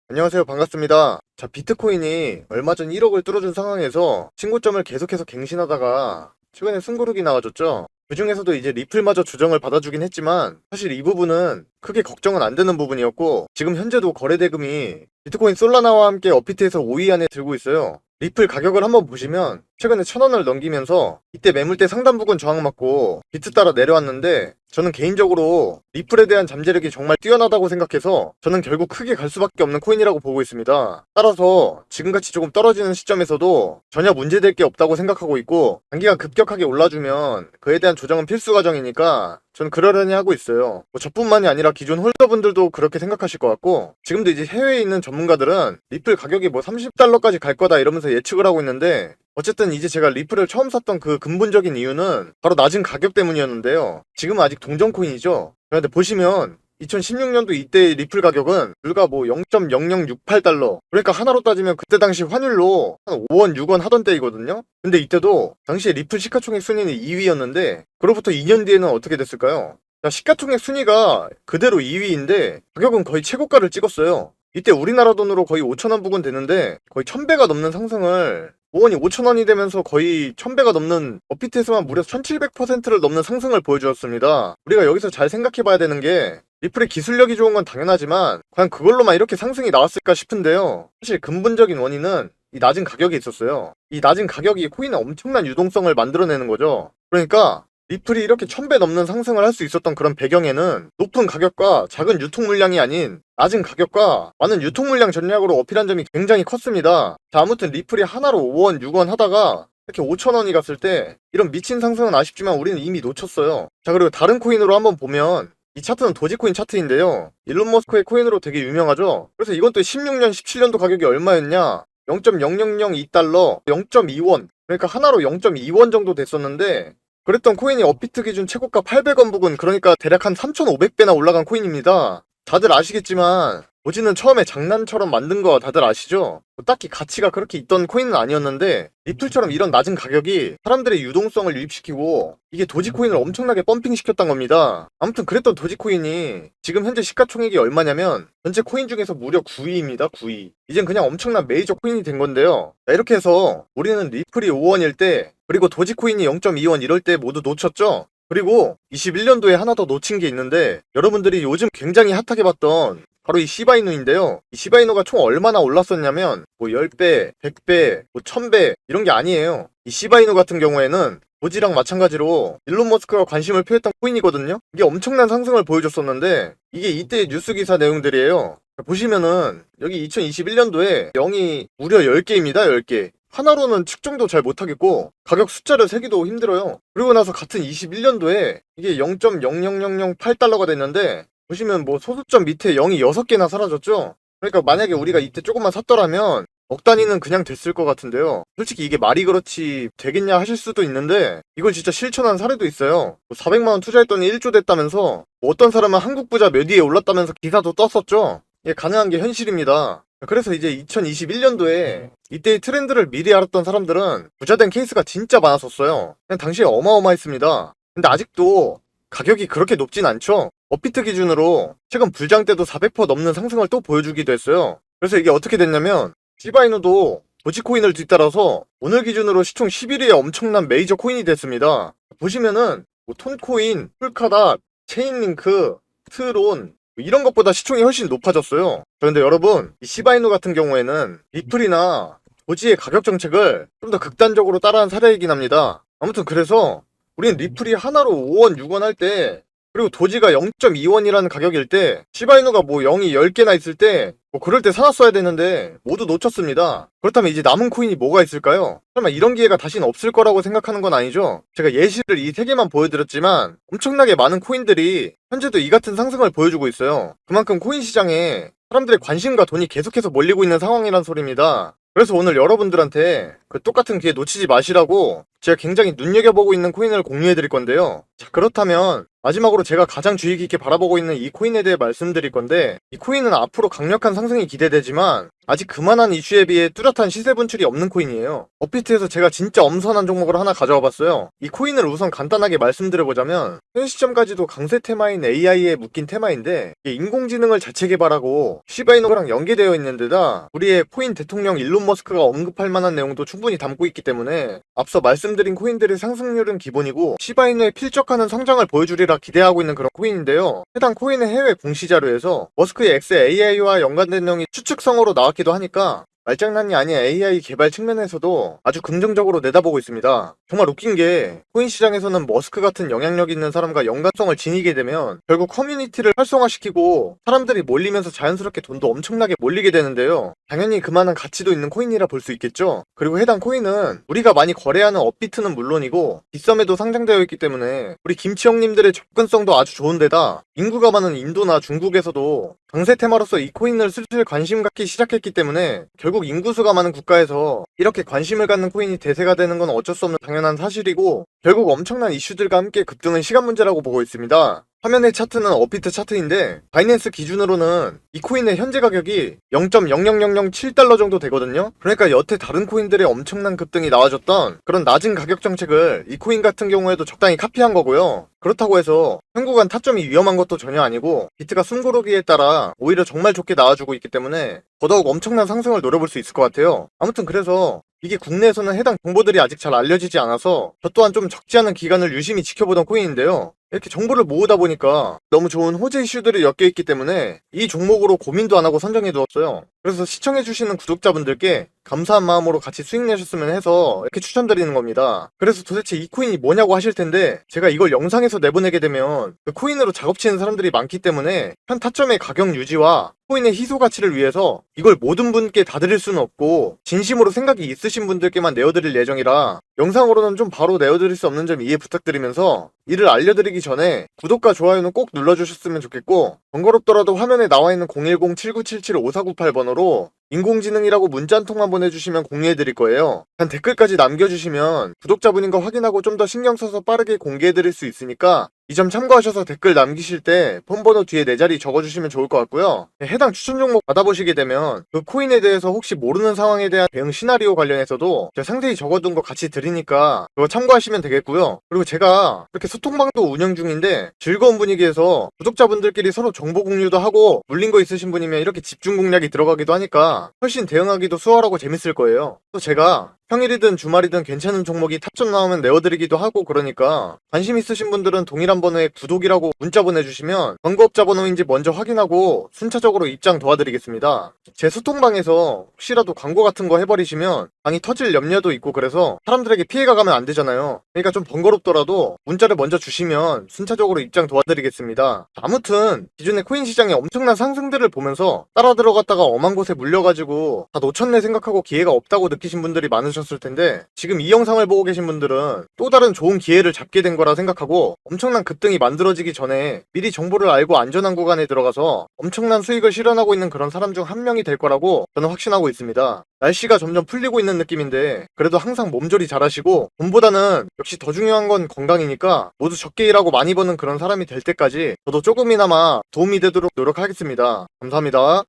안녕하세요. 반갑습니다. 자, 비트코인이 얼마 전 1억을 뚫어준 상황에서 신고점을 계속해서 갱신하다가 최근에 숨고르기 나와줬죠. 그 중에서도 이제 리플마저 조정을 받아주긴 했지만 사실 이 부분은 크게 걱정은 안 되는 부분이었고, 지금 현재도 거래대금이 비트코인 솔라나와 함께 업비트에서 5위 안에 들고 있어요. 리플 가격을 한번 보시면 최근에 1,000원을 넘기면서 이때 매물대 상단 부근 저항받고 비트 따라 내려왔는데, 저는 개인적으로 리플에 대한 잠재력이 정말 뛰어나다고 생각해서 저는 결국 크게 갈 수밖에 없는 코인이라고 보고 있습니다. 따라서 지금같이 조금 떨어지는 시점에서도 전혀 문제될 게 없다고 생각하고 있고, 단기간 급격하게 올라주면 그에 대한 조정은 필수 과정이니까 저는 그러려니 하고 있어요. 저뿐만이 아니라 기존 홀더분들도 그렇게 생각하실 것 같고, 지금도 이제 해외에 있는 전문가들은 리플 가격이 뭐 30달러까지 갈 거다 이러면서 예측을 하고 있는데, 어쨌든 이제 제가 리플을 처음 샀던 그 근본적인 이유는 바로 낮은 가격 때문이었는데요. 지금은 아직 동전 코인이죠. 그런데 보시면 2016년도 이때 리플 가격은 불과 뭐 0.0068달러, 그러니까 하나로 따지면 그때 당시 환율로 한 5원 6원 하던 때이거든요. 근데 이때도 당시에 리플 시가총액 순위는 2위였는데 그로부터 2년 뒤에는 어떻게 됐을까요? 자, 시가총액 순위가 그대로 2위인데 가격은 거의 최고가를 찍었어요. 이때 우리나라 돈으로 거의 5천원 부근 되는데 거의 1000배가 넘는 상승을, 5원이 5천원이 되면서 거의 1000배가 넘는, 업비트에서만 무려 1700%를 넘는 상승을 보여주었습니다. 우리가 여기서 잘 생각해봐야 되는 게, 리플의 기술력이 좋은 건 당연하지만 과연 그걸로만 이렇게 상승이 나왔을까 싶은데요. 사실 근본적인 원인은 이 낮은 가격이 있었어요. 이 낮은 가격이 코인의 엄청난 유동성을 만들어내는 거죠. 그러니까 리플이 이렇게 1000배 넘는 상승을 할 수 있었던 그런 배경에는 높은 가격과 작은 유통 물량이 아닌 낮은 가격과 많은 유통 물량 전략으로 어필한 점이 굉장히 컸습니다. 자, 아무튼 리플이 하나로 5원, 6원 하다가 이렇게 5천원이 갔을 때 이런 미친 상승은 아쉽지만 우리는 이미 놓쳤어요. 자, 그리고 다른 코인으로 한번 보면 이 차트는 도지코인 차트인데요. 일론 머스크의 코인으로 되게 유명하죠. 그래서 이건 또 16년, 17년도 가격이 얼마였냐? 0.0002달러, 0.2원. 그러니까 하나로 0.2원 정도 됐었는데, 그랬던 코인이 업비트 기준 최고가 800원 부근, 그러니까 대략 한 3,500배나 올라간 코인입니다. 다들 아시겠지만 도지는 처음에 장난처럼 만든 거 다들 아시죠? 뭐 딱히 가치가 그렇게 있던 코인은 아니었는데 리플처럼 이런 낮은 가격이 사람들의 유동성을 유입시키고 이게 도지코인을 엄청나게 펌핑시켰던 겁니다. 아무튼 그랬던 도지코인이 지금 현재 시가총액이 얼마냐면 전체 코인 중에서 무려 9위입니다. 9위. 이젠 그냥 엄청난 메이저 코인이 된 건데요. 자, 이렇게 해서 우리는 리플이 5원일 때, 그리고 도지코인이 0.2원 이럴 때 모두 놓쳤죠? 그리고 21년도에 하나 더 놓친 게 있는데, 여러분들이 요즘 굉장히 핫하게 봤던 바로 이 시바이누인데요. 이 시바이누가 총 얼마나 올랐었냐면 뭐 10배, 100배, 뭐 1000배 이런 게 아니에요. 이 시바이누 같은 경우에는 도지랑 마찬가지로 일론 머스크가 관심을 표했던 코인이거든요. 이게 엄청난 상승을 보여줬었는데 이게 이때의 뉴스 기사 내용들이에요. 보시면은 여기 2021년도에 0이 무려 10개입니다. 10개. 하나로는 측정도 잘 못하겠고 가격 숫자를 세기도 힘들어요. 그리고 나서 같은 21년도에 이게 0.00008달러가 됐는데, 보시면 뭐 소수점 밑에 0이 6개나 사라졌죠? 그러니까 만약에 우리가 이때 조금만 샀더라면 억 단위는 그냥 됐을 것 같은데요. 솔직히 이게 말이 그렇지 되겠냐 하실 수도 있는데 이걸 진짜 실천한 사례도 있어요. 400만원 투자했더니 1조 됐다면서, 뭐 어떤 사람은 한국 부자 몇 위에 올랐다면서 기사도 떴었죠? 이게 가능한 게 현실입니다. 그래서 이제 2021년도에 이때의 트렌드를 미리 알았던 사람들은 부자된 케이스가 진짜 많았었어요. 그냥 당시에 어마어마했습니다. 근데 아직도 가격이 그렇게 높진 않죠? 업비트 기준으로 최근 불장 때도 400% 넘는 상승을 또 보여주기도 했어요. 그래서 이게 어떻게 됐냐면 시바이누도 도지코인을 뒤따라서 오늘 기준으로 시총 11위의 엄청난 메이저 코인이 됐습니다. 보시면은 뭐 톤코인, 풀카다, 체인링크, 트론 이런 것보다 시총이 훨씬 높아졌어요. 그런데 여러분, 이 시바이누 같은 경우에는 리플이나 도지의 가격 정책을 좀 더 극단적으로 따라한 사례이긴 합니다. 아무튼 그래서 우리는 리플이 하나로 5원, 6원 할 때, 그리고 도지가 0.2원이라는 가격일 때, 시바이누가 뭐 0이 10개나 있을 때, 뭐 그럴 때 사놨어야 되는데 모두 놓쳤습니다. 그렇다면 이제 남은 코인이 뭐가 있을까요? 설마 이런 기회가 다시는 없을 거라고 생각하는 건 아니죠? 제가 예시를 이 3개만 보여드렸지만 엄청나게 많은 코인들이 현재도 이 같은 상승을 보여주고 있어요. 그만큼 코인 시장에 사람들의 관심과 돈이 계속해서 몰리고 있는 상황이란 소리입니다. 그래서 오늘 여러분들한테 그 똑같은 기회 놓치지 마시라고 제가 굉장히 눈여겨보고 있는 코인을 공유해드릴 건데요. 자, 그렇다면 마지막으로 제가 가장 주의 깊게 바라보고 있는 이 코인에 대해 말씀드릴 건데, 이 코인은 앞으로 강력한 상승이 기대되지만 아직 그만한 이슈에 비해 뚜렷한 시세 분출이 없는 코인이에요. 업비트에서 제가 진짜 엄선한 종목을 하나 가져와 봤어요. 이 코인을 우선 간단하게 말씀드려보자면 현 시점까지도 강세 테마인 AI에 묶인 테마인데 이게 인공지능을 자체 개발하고 시바이노랑 연계되어 있는 데다 우리의 코인 대통령 일론 머스크가 언급할 만한 내용도 충분히 담고 있기 때문에 앞서 말씀드린 코인들의 상승률은 기본이고 시바이노의 필적하는 성장을 보여주리라 기대하고 있는 그런 코인인데요. 해당 코인의 해외 공시 자료에서 머스크의 X AI와 연관된 내용이 추측성어로 나왔기도 하니까 말장난이 아닌 AI 개발 측면에서도 아주 긍정적으로 내다보고 있습니다. 정말 웃긴 게 코인 시장에서는 머스크 같은 영향력 있는 사람과 연관성을 지니게 되면 결국 커뮤니티를 활성화시키고 사람들이 몰리면서 자연스럽게 돈도 엄청나게 몰리게 되는데요. 당연히 그만한 가치도 있는 코인이라 볼 수 있겠죠. 그리고 해당 코인은 우리가 많이 거래하는 업비트는 물론이고 빗썸에도 상장되어 있기 때문에 우리 김치 형님들의 접근성도 아주 좋은데다 인구가 많은 인도나 중국에서도 강세 테마로서 이 코인을 슬슬 관심 갖기 시작했기 때문에 결국 인구수가 많은 국가에서 이렇게 관심을 갖는 코인이 대세가 되는 건 어쩔 수 없는 당연한 사실이고 결국 엄청난 이슈들과 함께 급등은 시간 문제라고 보고 있습니다. 화면의 차트는 업비트 차트인데 바이낸스 기준으로는 이 코인의 현재 가격이 0.00007달러 정도 되거든요. 그러니까 여태 다른 코인들의 엄청난 급등이 나와줬던 그런 낮은 가격 정책을 이 코인 같은 경우에도 적당히 카피한 거고요. 그렇다고 해서 현구간 타점이 위험한 것도 전혀 아니고 비트가 숨고르기에 따라 오히려 정말 좋게 나와주고 있기 때문에 더더욱 엄청난 상승을 노려볼 수 있을 것 같아요. 아무튼 그래서 이게 국내에서는 해당 정보들이 아직 잘 알려지지 않아서 저 또한 좀 적지 않은 기간을 유심히 지켜보던 코인인데요. 이렇게 정보를 모으다 보니까 너무 좋은 호재 이슈들이 엮여있기 때문에 이 종목으로 고민도 안 하고 선정해두었어요. 그래서 시청해주시는 구독자분들께 감사한 마음으로 같이 수익 내셨으면 해서 이렇게 추천드리는 겁니다. 그래서 도대체 이 코인이 뭐냐고 하실 텐데 제가 이걸 영상에서 내보내게 되면 그 코인으로 작업치는 사람들이 많기 때문에 현 타점의 가격 유지와 코인의 희소 가치를 위해서 이걸 모든 분께 다 드릴 수는 없고 진심으로 생각이 있으신 분들께만 내어드릴 예정이라 영상으로는 좀 바로 내어드릴 수 없는 점 이해 부탁드리면서 이를 알려드리기 전에 구독과 좋아요는 꼭 눌러주셨으면 좋겠고 번거롭더라도 화면에 나와있는 010-7977-5498번호로 인공지능이라고 문자 한 통만 보내주시면 공유해드릴 거예요. 단 댓글까지 남겨주시면 구독자분인 거 확인하고 좀 더 신경 써서 빠르게 공개해드릴 수 있으니까 이 점 참고하셔서 댓글 남기실 때 폰번호 뒤에 내 자리 적어주시면 좋을 것 같고요. 해당 추천 종목 받아보시게 되면 그 코인에 대해서 혹시 모르는 상황에 대한 대응 시나리오 관련해서도 제가 상세히 적어둔 거 같이 드리니까 그거 참고하시면 되겠고요. 그리고 제가 이렇게 소통방도 운영 중인데 즐거운 분위기에서 구독자분들끼리 서로 정보 공유도 하고 물린 거 있으신 분이면 이렇게 집중 공략이 들어가기도 하니까 훨씬 대응하기도 수월하고 재밌을 거예요. 또 제가 평일이든 주말이든 괜찮은 종목이 탑점 나오면 내어드리기도 하고 그러니까 관심 있으신 분들은 동일한 번호에 구독이라고 문자 보내주시면 광고업자 번호인지 먼저 확인하고 순차적으로 입장 도와드리겠습니다. 제 소통방에서 혹시라도 광고 같은 거 해버리시면 방이 터질 염려도 있고 그래서 사람들에게 피해가 가면 안 되잖아요. 그러니까 좀 번거롭더라도 문자를 먼저 주시면 순차적으로 입장 도와드리겠습니다. 아무튼 기존의 코인 시장의 엄청난 상승들을 보면서 따라 들어갔다가 엄한 곳에 물려가지고 다 놓쳤네 생각하고 기회가 없다고 느끼신 분들이 많으셨을 텐데 지금 이 영상을 보고 계신 분들은 또 다른 좋은 기회를 잡게 된 거라 생각하고 엄청난 급등이 만들어지기 전에 미리 정보를 알고 안전한 구간에 들어가서 엄청난 수익을 실현하고 있는 그런 사람 중 한 명이 될 거라고 저는 확신하고 있습니다. 날씨가 점점 풀리고 있는 느낌인데 그래도 항상 몸조리 잘하시고 돈보다는 역시 더 중요한 건 건강이니까 모두 적게 일하고 많이 버는 그런 사람이 될 때까지 저도 조금이나마 도움이 되도록 노력하겠습니다. 감사합니다.